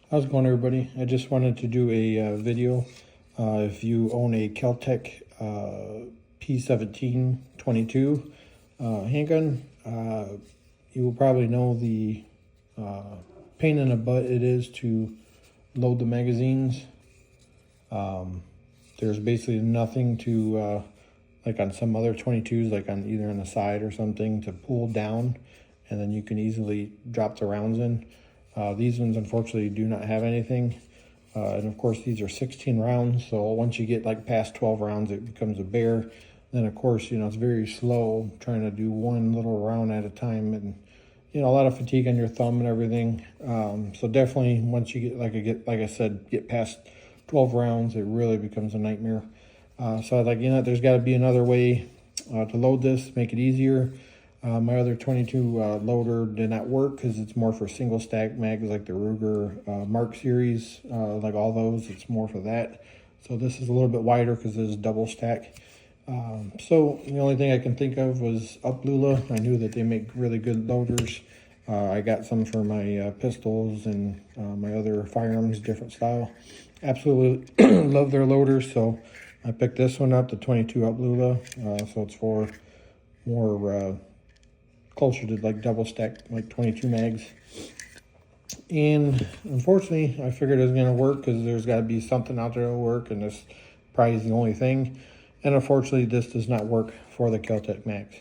How's it going, everybody? I just wanted to do a video. If you own a KelTec P17 22 handgun, you will probably know the pain in the butt it is to load the magazines. There's basically nothing to, like on some other 22s, like on either on the side or something, to pull down, and then you can easily drop the rounds in. These ones unfortunately do not have anything, and of course these are 16 rounds, so once you get like past 12 rounds it becomes a bear. Then of course, you know, it's very slow trying to do one little round at a time, and you know, a lot of fatigue on your thumb and everything. So definitely once you get like I said, get past 12 rounds, it really becomes a nightmare. So like, you know, there's got to be another way to load this, make it easier. My other 22 loader did not work because it's more for single stack mags like the Ruger Mark series, like all those. It's more for that. So this is a little bit wider because it's double stack. So the only thing I can think of was UpLula. I knew that they make really good loaders. I got some for my pistols and my other firearms, different style. Absolutely love their loaders. So I picked this one up, the 22UpLula. So it's for more closer to like double stack, like 22 mags. And unfortunately, I figured it was going to work because there's got to be something out there that'll work, and this probably is the only thing. And unfortunately, this does not work for the KelTec mags.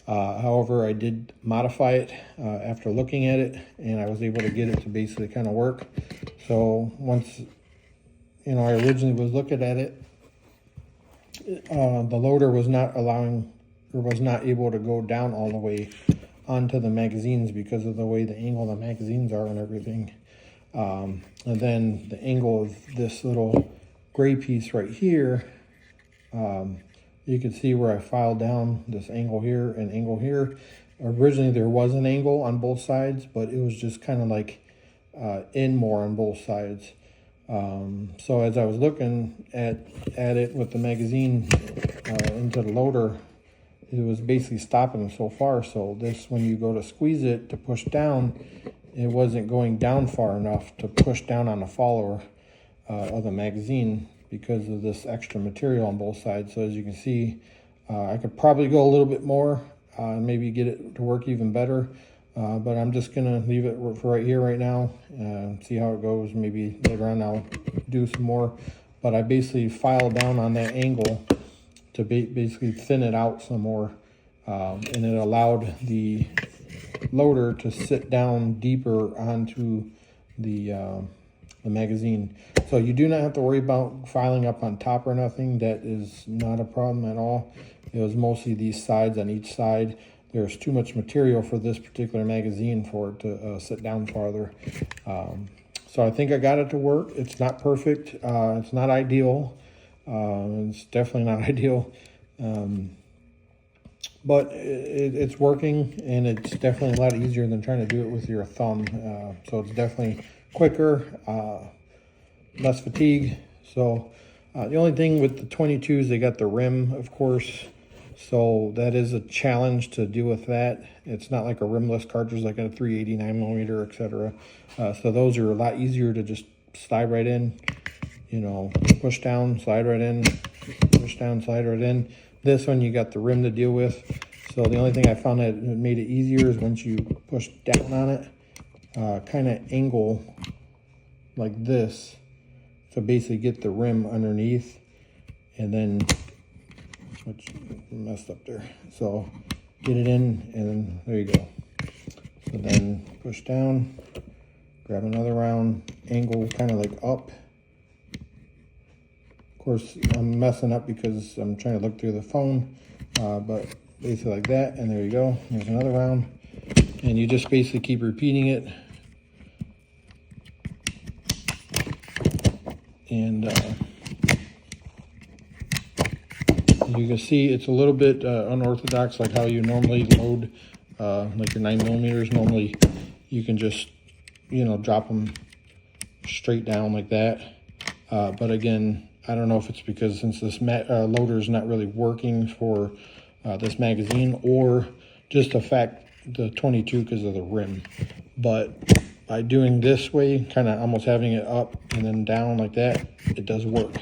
However, I did modify it after looking at it, and I was able to get it to basically kind of work. So once, you know, I originally was looking at it, the loader was not allowing, or was not able to go down all the way onto the magazines because of the way the angle of the magazines are and everything. And then the angle of this little gray piece right here, you can see where I filed down this angle here and angle here. Originally there was an angle on both sides, but it was just kind of like in more on both sides. So as I was looking at it with the magazine into the loader, it was basically stopping so far. So this, when you go to squeeze it to push down, it wasn't going down far enough to push down on the follower of the magazine because of this extra material on both sides. So as you can see, I could probably go a little bit more, maybe get it to work even better. But I'm just gonna leave it for right here right now, see how it goes. Maybe later on I'll do some more. But I basically filed down on that angle to basically thin it out some more, and it allowed the loader to sit down deeper onto the magazine. So you do not have to worry about filing up on top or nothing. That is not a problem at all. It was mostly these sides on each side. There's too much material for this particular magazine for it to sit down farther. So I think I got it to work. It's not perfect. It's not ideal. It's definitely not ideal, but it's working, and it's definitely a lot easier than trying to do it with your thumb. So it's definitely quicker, less fatigue. So the only thing with the 22s, they got the rim, of course, so that is a challenge to deal with that. It's not like a rimless cartridge like a 389mm, etc. So those are a lot easier to just slide right in. You know, push down, slide right in, push down, slide right in. This one, you got the rim to deal with. So the only thing I found that made it easier is once you push down on it, kind of angle like this to basically get the rim underneath, and then, which messed up there. So get it in, and then there you go. So then push down, grab another round, angle kind of like up. Of course, I'm messing up because I'm trying to look through the phone, but basically like that, and there you go. There's another round, and you just basically keep repeating it. And you can see it's a little bit unorthodox, like how you normally load like your 9mm. Normally you can just, you know, drop them straight down like that. But again, I don't know if it's because since this loader is not really working for this magazine, or just the fact the 22 because of the rim. But by doing this way, kind of almost having it up and then down like that, it does work.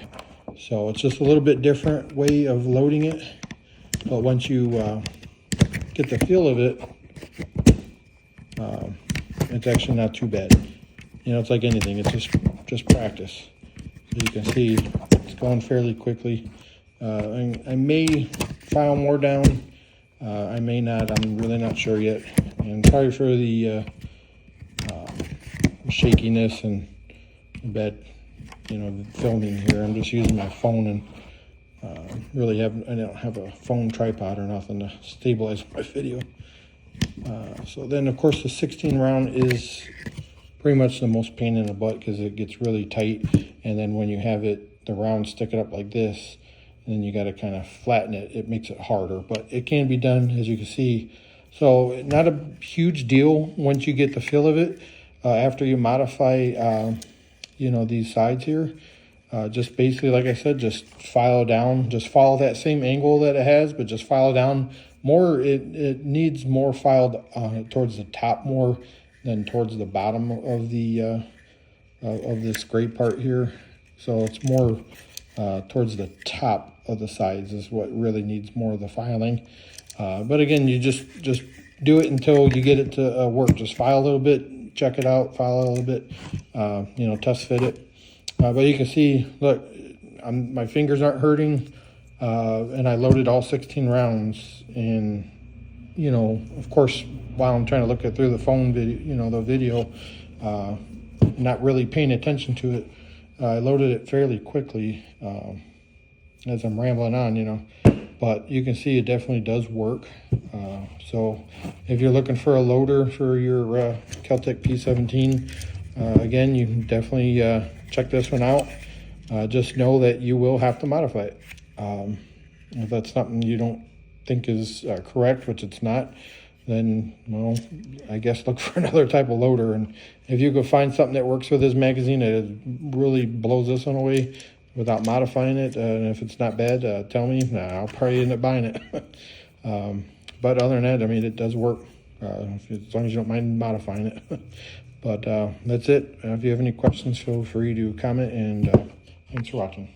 So it's just a little bit different way of loading it, but once you get the feel of it, it's actually not too bad. You know, it's like anything, it's just practice. So you can see it's going fairly quickly. I may file more down, I may not, I'm really not sure yet. And sorry for the shakiness and bad, you know, filming here. I'm just using my phone and I don't have a phone tripod or nothing to stabilize my video. So then of course the 16 round is pretty much the most pain in the butt because it gets really tight, and then when you have it, the round sticking up like this, and then you got to kind of flatten it, it makes it harder, but it can be done, as you can see. So not a huge deal once you get the feel of it. After you modify you know, these sides here, just basically, like I said, just file down, just follow that same angle that it has, but just file down more. It needs more filed towards the top more than towards the bottom of the of this gray part here. So it's more towards the top of the sides is what really needs more of the filing. But again, you just do it until you get it to work. Just file a little bit, check it out, file a little bit, you know, test fit it. But you can see, look, my fingers aren't hurting, and I loaded all 16 rounds. And, you know, of course, while I'm trying to look at through the phone video, you know, the video, not really paying attention to it, I loaded it fairly quickly as I'm rambling on, you know. But you can see it definitely does work. So if you're looking for a loader for your KelTec P17, again, you can definitely check this one out. Just know that you will have to modify it. If that's something you don't think is correct, which it's not, then, well, I guess look for another type of loader. And if you could find something that works with this magazine that really blows this one away without modifying it, and if it's not bad, tell me. I'll probably end up buying it. But other than that, I mean, it does work, as long as you don't mind modifying it. But that's it. If you have any questions, feel free to comment, and thanks for watching.